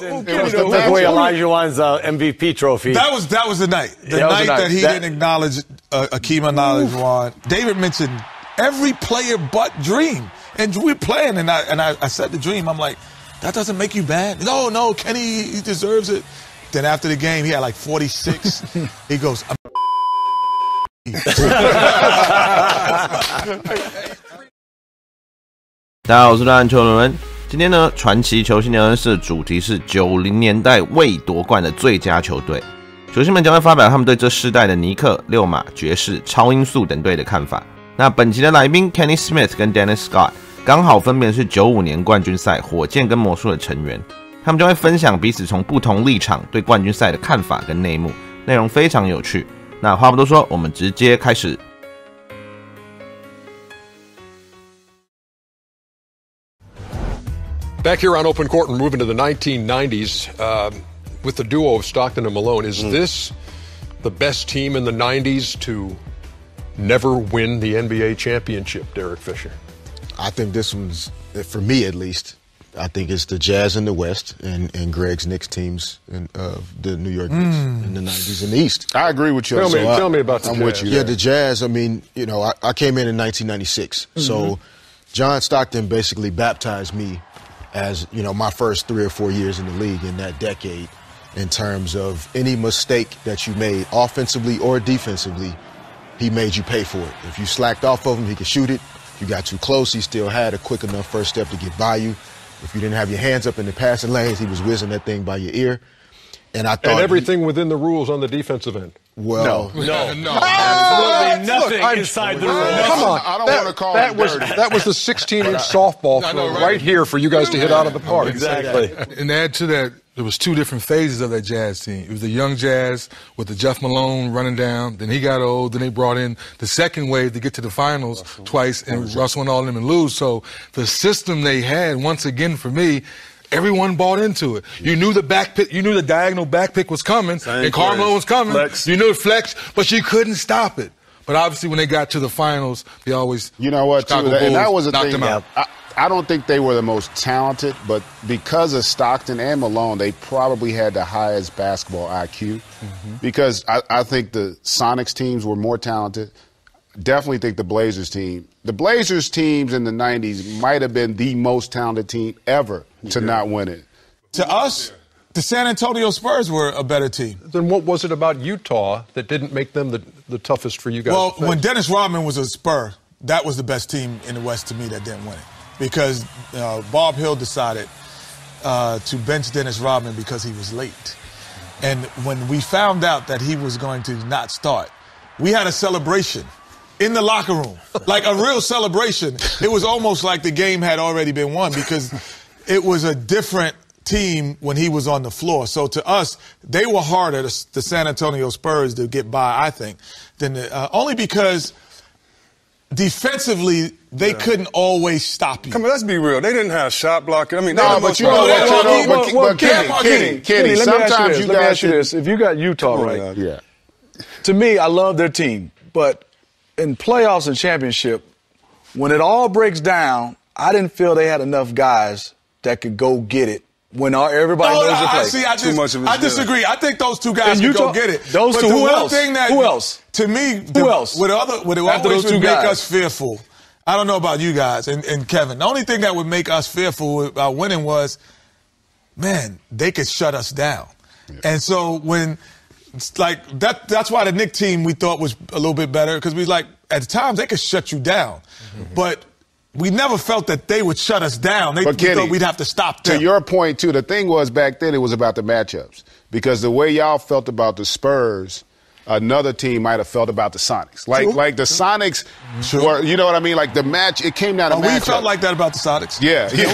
Took away Elijah Wan's MVP trophy. That was the night. The night that he didn't acknowledge Akeem Olajuwon. David mentioned every player but Dream. And we're playing, and I said to Dream, I'm like, that doesn't make you bad? No, Kenny, he deserves it. Then after the game, he had like 46. He goes, I'm 大家好，我是篮球伦伦。今天呢，传奇球星聊天室的主题是90年代未夺冠的最佳球队。球星们将会发表他们对这世代的尼克、六马、爵士、超音速等队的看法。那本期的来宾 Kenny Smith 跟 Dennis Scott 刚好分别是95年冠军赛火箭跟魔术的成员，他们将会分享彼此从不同立场对冠军赛的看法跟内幕，内容非常有趣。那话不多说，我们直接开始。Back here on Open Court and moving to the 1990s with the duo of Stockton and Malone, is this the best team in the 90s to never win the NBA championship, Derek Fisher? I think this one's, for me at least, I think it's the Jazz in the West and Greg's Knicks teams of the New York Knicks in the 90s in the East. I agree with you. Tell me about the Jazz. I'm with you. Yeah, the Jazz, I mean, you know, I came in 1996. So John Stockton basically baptized me as, you know, my first 3 or 4 years in the league in that decade in terms of any mistake that you made offensively or defensively, he made you pay for it. If you slacked off of him, he could shoot it. If you got too close, he still had a quick enough first step to get by you. If you didn't have your hands up in the passing lanes, he was whizzing that thing by your ear. And I thought, and everything within the rules on the defensive end. Well, No. Absolutely nothing inside the room. Come on. I don't want to call it dirty. That was the 16-inch softball throw right here for you guys to hit out of the park. Exactly. And to add to that, there was 2 different phases of that Jazz team. It was the young Jazz with the Jeff Malone running down. Then he got old. Then they brought in the second wave to get to the finals twice, and Russell and all of them and lose. So the system they had, once again for me, everyone bought into it. You knew the back pick, you knew the diagonal back pick was coming, and Carmelo was coming. Flex. You knew the flex, but you couldn't stop it. But obviously, when they got to the finals, they always, You know what, too, Chicago and that Bulls was the knocked thing. them out. I don't think they were the most talented, but because of Stockton and Malone, they probably had the highest basketball IQ. Because I think the Sonics teams were more talented. Definitely think the Blazers teams in the 90s might have been the most talented team ever to not win it. to us, the San Antonio Spurs were a better team. Then what was it about Utah that didn't make them the toughest for you guys? Well, to face? when Dennis Rodman was a Spur, that was the best team in the West to me that didn't win it. Because Bob Hill decided to bench Dennis Rodman because he was late. And when we found out that he was going to not start, we had a celebration in the locker room, like a real celebration. It was almost like the game had already been won because it was a different team when he was on the floor. So to us, they were harder, the San Antonio Spurs, to get by, I think, than only because defensively they couldn't always stop you. Come on, let's be real. They didn't have shot blocking. I mean, No, but you know what, Kenny, sometimes you let me guys ask you this. If you got Utah right, yeah. to me, I love their team. But in playoffs and championship, when it all breaks down, I didn't feel they had enough guys that could go get it when everybody knows the play. I disagree. I think those two guys can go get it. Those two, who else? Who else? To me, who else? Would always make us fearful. I don't know about you guys and Kevin. The only thing that would make us fearful about winning was, man, they could shut us down. Yeah. And so when, like, that's why the Knicks team we thought was a little bit better, because we like, at times they could shut you down. Mm-hmm. But we never felt that they would shut us down. We thought we'd have to stop them. To your point, too, the thing was back then it was about the matchups. Because the way y'all felt about the Spurs, another team might have felt about the Sonics. Like the Sonics were, you know what I mean? Like the match, it came down to matchups. We felt like that about the Sonics. Yeah. It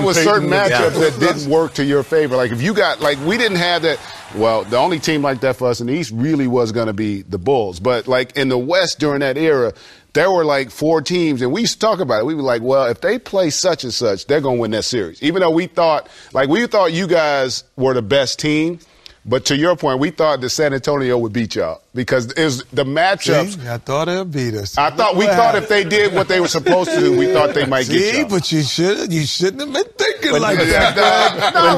was certain matchups that didn't work to your favor. Like if you got, like we didn't have that. Well, the only team like that for us in the East really was going to be the Bulls. But like in the West during that era, there were like 4 teams, and we used to talk about it. We were like, well, if they play such and such, they're going to win that series. Even though we thought you guys were the best team, But to your point, we thought that San Antonio would beat y'all because it was the matchups. See, I thought they'd beat us. We thought if they did what they were supposed to do, we thought they might get y'all. But you shouldn't have been thinking like that.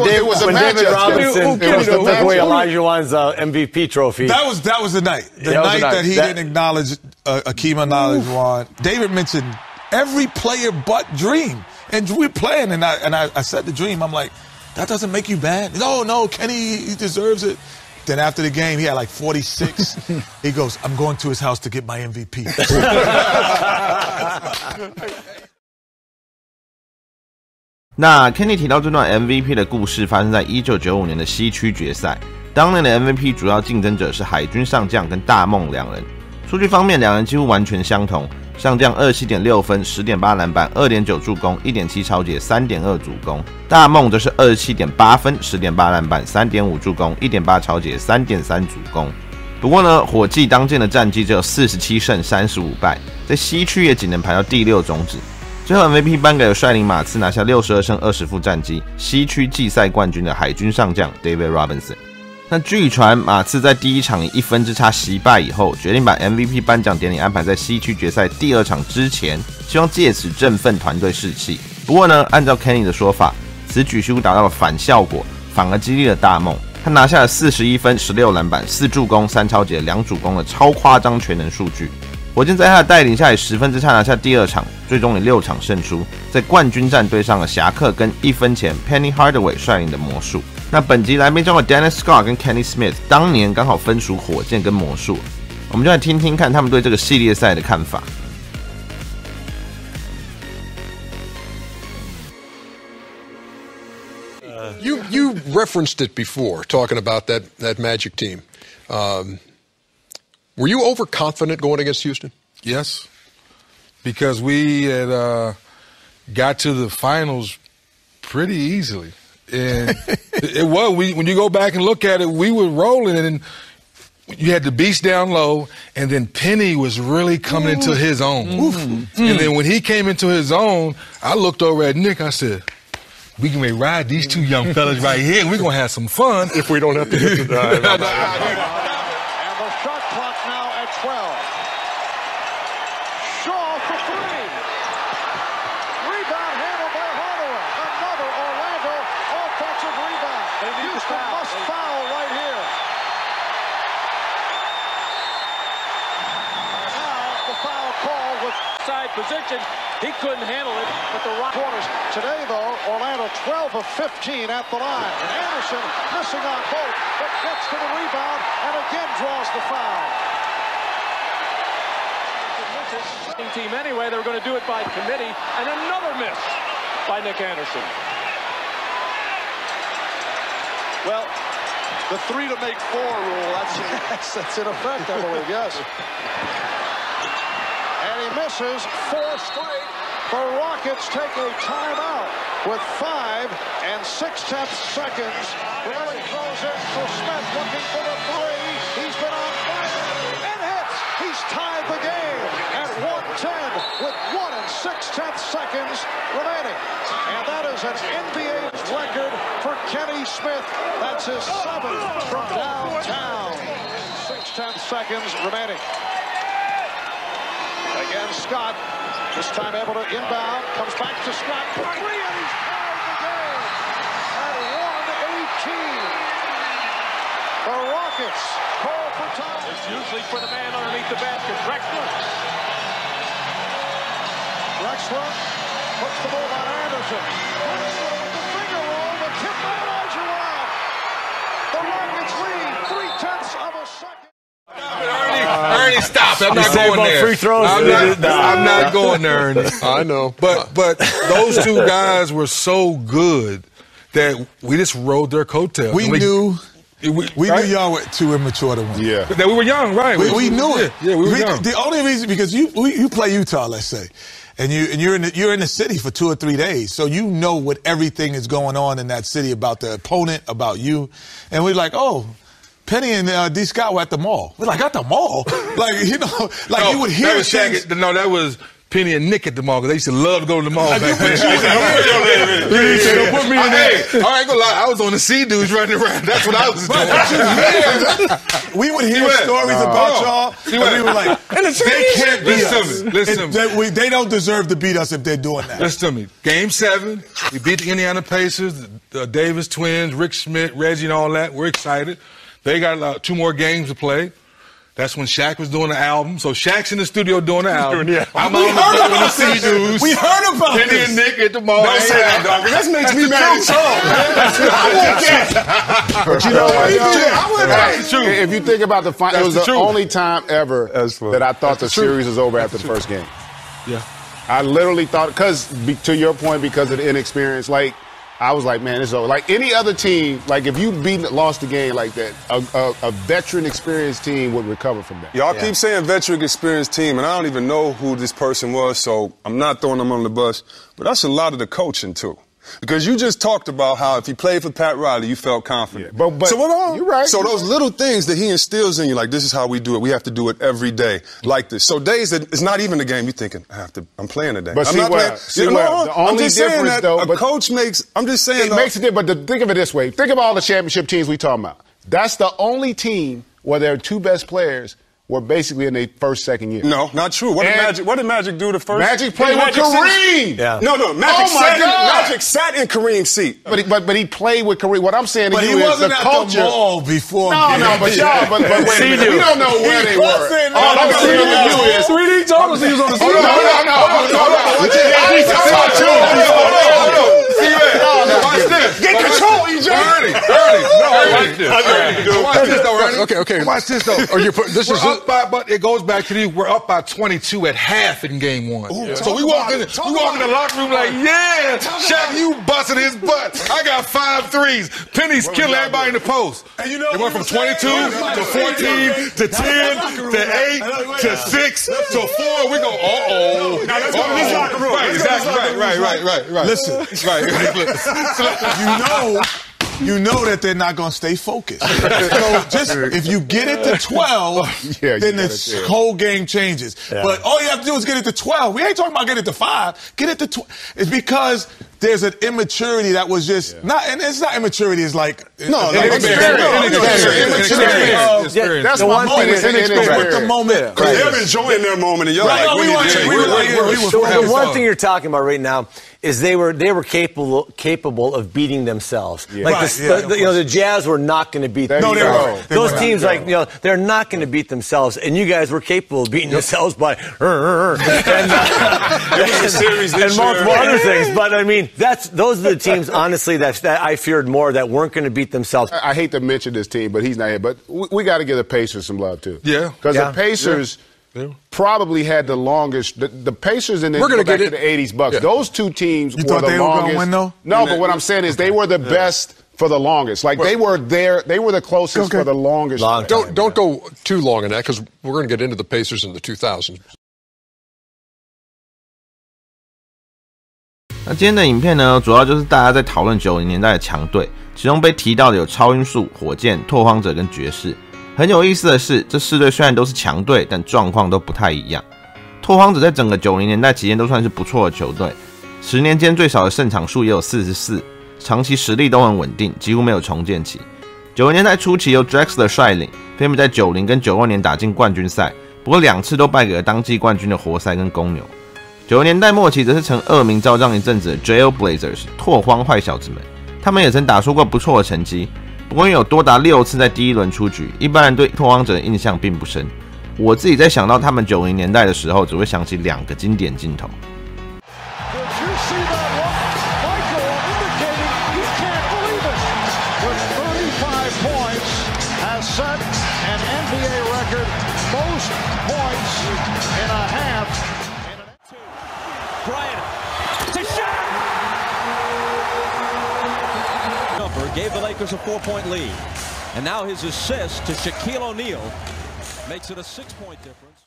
It was a when matchup. David Robinson took away matchup. Elijah Wan's MVP trophy. That was the night. The night that he didn't acknowledge Akeem Olajuwon. David mentioned every player but Dream, and we're playing, and I said to Dream, I'm like, that doesn't make you bad. No, Kenny, he deserves it. Then after the game, he had like 46. He goes, I'm going to his house to get my MVP. 那 Kenny 提到这段 MVP 的故事发生在1995年的西区决赛，当年的 MVP 主要竞争者是海军上将跟大梦两人。数据方面，两人几乎完全相同，上将27.6分、10.8篮板、2.9助攻、1.7抄截、3.2主攻。大梦则是27.8分、10.8篮板、3.5助攻、1.8抄截、3.3主攻。不过呢，火计当届的战绩只有47胜35败，在西区也仅能排到第6种子。最后 MVP 颁给了率领马刺拿下62胜20负战绩、西区季赛冠军的海军上将 David Robinson。那据传马刺在第一场以1分之差惜败以后，决定把 MVP 颁奖典礼安排在西区决赛第2场之前，希望借此振奋团队士气。不过呢，按照 Kenny 的说法，此举几乎达到了反效果，反而激励了大梦。他拿下了41分、16篮板、4助攻、3抄截、2主攻的超夸张全能数据。火箭在他的带领下以10分之差拿下第2场，最终以6场胜出，在冠军战对上了侠客跟1分前 Penny Hardaway 率领的魔术。那本集来宾将有 Dennis Scott 跟 Kenny Smith， 当年刚好分属火箭跟魔术，我们就来听听看他们对这个系列赛的看法。You referenced it before, talking about that Magic team. Were you overconfident going against Houston? Yes, because we had got to the finals pretty easily. And it was, when you go back and look at it, we were rolling, and you had the beast down low, and then Penny was really coming into his own. And then when he came into his own, I looked over at Nick, I said, we can ride these two young fellas right here, and we're going to have some fun. If we don't have to get to the And the shot clock now at 12. Shaw for 3. Rebound handled by Hardaway. Another Orlando offensive rebound. Houston must foul right here. Now the foul call with side position. He couldn't handle it, but the Rock corners. Today, though, Orlando 12 of 15 at the line. And Anderson missing on both, but gets to the rebound and again draws the foul. Team anyway, they were going to do it by committee, and another miss by Nick Anderson. Well, the 3 to make 4 rule, that's in effect, I believe, yes. And he misses 4 straight. The Rockets take a timeout with 5 6/10 seconds. Really throws it to Smith looking for the 3. He's been on fire and hits. He's tied the game at 110 with 1 6/10 seconds remaining. And that is an NBA record for Kenny Smith. That's his 7th from downtown. 6/10 seconds remaining. Again, Scott, this time able to inbound, comes back to Scott for 3, and he's tied the game at 118. The Rockets call for time. It's usually for the man underneath the basket, Drexler. Drexler puts the ball on Anderson. Drexler with the finger roll, the tip by Olajuwon. The Rockets lead 3/10 of a second. Ernie, stop. I'm not going there. Free throws. I'm not going there, Ernie. I know. But those two guys were so good that we just rode their coattails. We knew y'all were too immature to win. Yeah. That we were young, right? We knew it. Yeah, we were young. The only reason, because you play Utah, let's say, and you're in the city for 2 or 3 days, so you know what everything is going on in that city about the opponent, about you, and we're like, oh. Penny and D. Scott were at the mall. We're like, at the mall? Like, you know, like you would hear things. No, that was Penny and Nick at the mall because they used to love to go to the mall back then. Don't put me in there. I ain't gonna lie, I was on the sea dudes running around. That's what I was doing. We would hear stories about y'all, and we were like, they can't beat us. Listen to me. They don't deserve to beat us if they're doing that. Listen to me. Game 7, we beat the Indiana Pacers, the Davis twins, Rick Schmidt, Reggie, and all that. We're excited. They got 2 more games to play. That's when Shaq was doing the album. So Shaq's in the studio doing the album. I'm on the sea dudes. We heard about Penny this. and Nick at the mall. Don't say that, dog. That makes me mad as hell. But you know what? It's true. If you think about the final, it was the only time ever that I thought the series was over after the first game. Yeah. I literally thought, because to your point, because of the inexperience, like, I was like, man, it's over. Like any other team, like if you lost the game like that, a veteran, experienced team would recover from that. Y'all keep saying veteran, experienced team, and I don't even know who this person was, so I'm not throwing them on the bus. But that's a lot of the coaching too. Because you just talked about how if you played for Pat Riley, you felt confident. Yeah, but so you're right. So those little things that he instills in you, like this is how we do it. We have to do it every day, like this. So days that it's not even a game. You're thinking, I'm playing today. But I'm the only difference, though, a coach makes. I'm just saying it makes a difference. But think of it this way: think of all the championship teams we talking about. That's the only team where their 2 best players were basically in their first, second year. No, not true. What did Magic do the first? Magic played with Kareem. Yeah. No, Magic sat in Kareem's seat. But he played with Kareem. What I'm saying to you is the culture. The mall before. No, but y'all, but wait a minute. We don't know where they were. All I'm saying to you is 3D told us he was on the No. Watch this. Get control, EJ. Ernie. Watch this though, Ernie. Okay. Watch this though. It goes back to we're up by 22 at half in game 1. So we walk in the locker room like, yeah, Shaq, you busted his butt. I got 5 threes. Penny's killing everybody in the post. And it went from 22 to 14 to 10 to 8 to 6 to 4. We go, Now let's go to this locker room. Right, exactly. Right. Listen. You know that they're not going to stay focused. So just if you get it to 12, then this whole game changes. Yeah. But all you have to do is get it to 12. We ain't talking about get it to 5. Get it to 12. It's because there's an immaturity that was just not, and it's not immaturity. It's like inexperience. That's my point. It's inexperience with the moment. Because they're enjoying their moment, and y'all like, the one thing you're talking about right now is they were capable of beating themselves. Yeah. Like the Jazz were not going to beat themselves. Those teams, they're not going to beat themselves, and you guys were capable of beating yourselves by and multiple other things. But I mean, those are the teams, honestly, that I feared more that weren't going to beat themselves. I hate to mention this team, but he's not here. But we got to give the Pacers some love too. Yeah, because the Pacers. Yeah. Probably had the longest. The Pacers and then go back to the 80s Bucks. Yeah. Those 2 teams were the longest. You thought they were going to win, though? No, but what I'm saying is they were the best for the longest. Like they were there. They were the closest for the longest. Don't go too long in that because we're going to get into the Pacers in the 2000s. 那今天的影片呢，主要就是大家在讨论90年代的强队，其中被提到的有超音速、火箭、拓荒者跟爵士。很有意思的是，这4队虽然都是强队，但状况都不太一样。拓荒者在整个90年代期间都算是不错的球队，10年间最少的胜场数也有44，长期实力都很稳定，几乎没有重建期。90年代初期由 Drexler 率领，分别在90跟92年打进冠军赛，不过2次都败给了当季冠军的活塞跟公牛。90年代末期则是曾恶名昭彰一阵子的 Jailblazers 拓荒坏小子们，他们也曾打出过不错的成绩。不过因为有多达6次在第1轮出局，一般人对拓荒者的印象并不深。我自己在想到他们90年代的时候，只会想起2个经典镜头。Gave the Lakers a 4-point lead. And now his assist to Shaquille O'Neal makes it a 6-point difference.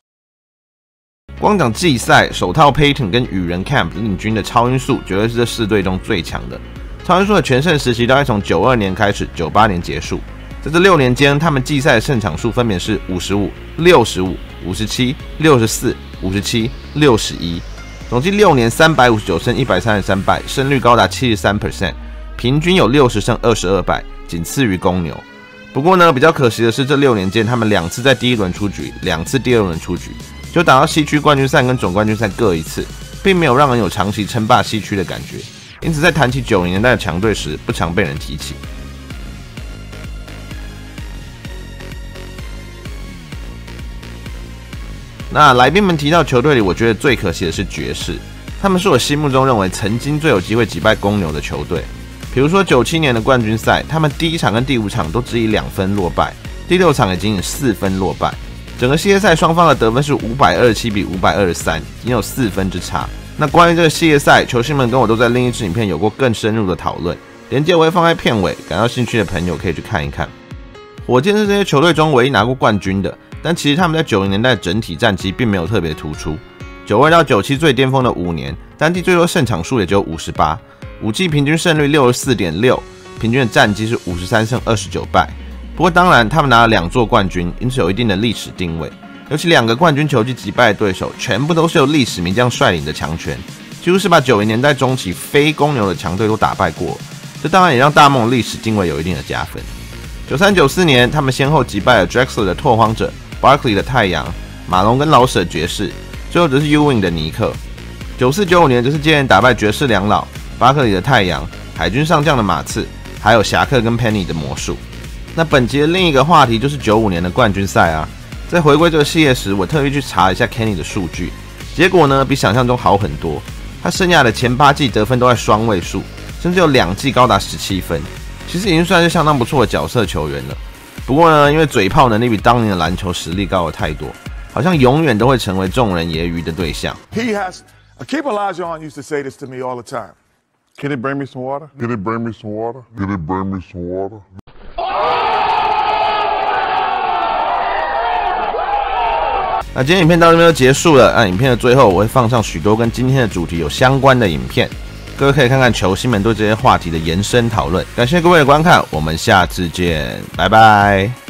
光讲季赛，手套 Payton 跟雨人 Camp 领军的超音速绝对是这4队中最强的。超音速的全盛时期大概从92年开始，98年结束。在这6年间，他们季赛的胜场数分别是55、65、57、64、57、61、总计6年359胜133败，胜率高达 73%， 平均有60胜22败，仅次于公牛。不过呢，比较可惜的是，这6年间他们2次在第一轮出局，2次第二轮出局，就打到西区冠军赛跟总冠军赛各一次，并没有让人有长期称霸西区的感觉。因此，在谈起90年代的强队时，不常被人提起。那来宾们提到球队里，我觉得最可惜的是爵士，他们是我心目中认为曾经最有机会击败公牛的球队。比如说97年的冠军赛，他们第1场跟第5场都只以2分落败，第6场也仅以4分落败。整个系列赛双方的得分是527比523，仅有4分之差。那关于这个系列赛，球星们跟我都在另一支影片有过更深入的讨论，连结我会放在片尾，感到兴趣的朋友可以去看一看。火箭是这些球队中唯一拿过冠军的，但其实他们在90年代整体战绩并没有特别突出。92到97最巅峰的5年，单季最多胜场数也只有58， 5季平均胜率 64.6%， 平均的战绩是53胜29败。不过当然，他们拿了2座冠军，因此有一定的历史定位。尤其2个冠军球季击败的对手，全部都是由历史名将率领的强权，几乎是把90年代中期非公牛的强队都打败过了。这当然也让大梦历史定位有一定的加分。93、94年，他们先后击败了 Drexler 的拓荒者、Barkley 的太阳、马龙跟老舍爵士，最后则是 Ewing 的尼克。94、95年则是接连打败爵士两老、巴克里的太阳、海军上将的马刺，还有侠客跟 Penny 的魔术。那本集的另一个话题就是95年的冠军赛啊。在回归这个系列时，我特意去查一下 Kenny 的数据，结果呢比想象中好很多。他生涯的前8季得分都在双位数，甚至有2季高达17分，其实已经算是相当不错的角色球员了。不过呢，因为嘴炮能力比当年的篮球实力高了太多，好像永远都会成为众人揶揄的对象。Akeem Olajuwon used to say this to me all the time. Can it bring me some water? Can it bring me some water? Can it bring me some water? 那今天影片到这边就结束了。那影片的最后，我会放上许多跟今天的主题有相关的影片，各位可以看看球星们对这些话题的延伸讨论。感谢各位的观看，我们下次见，拜拜。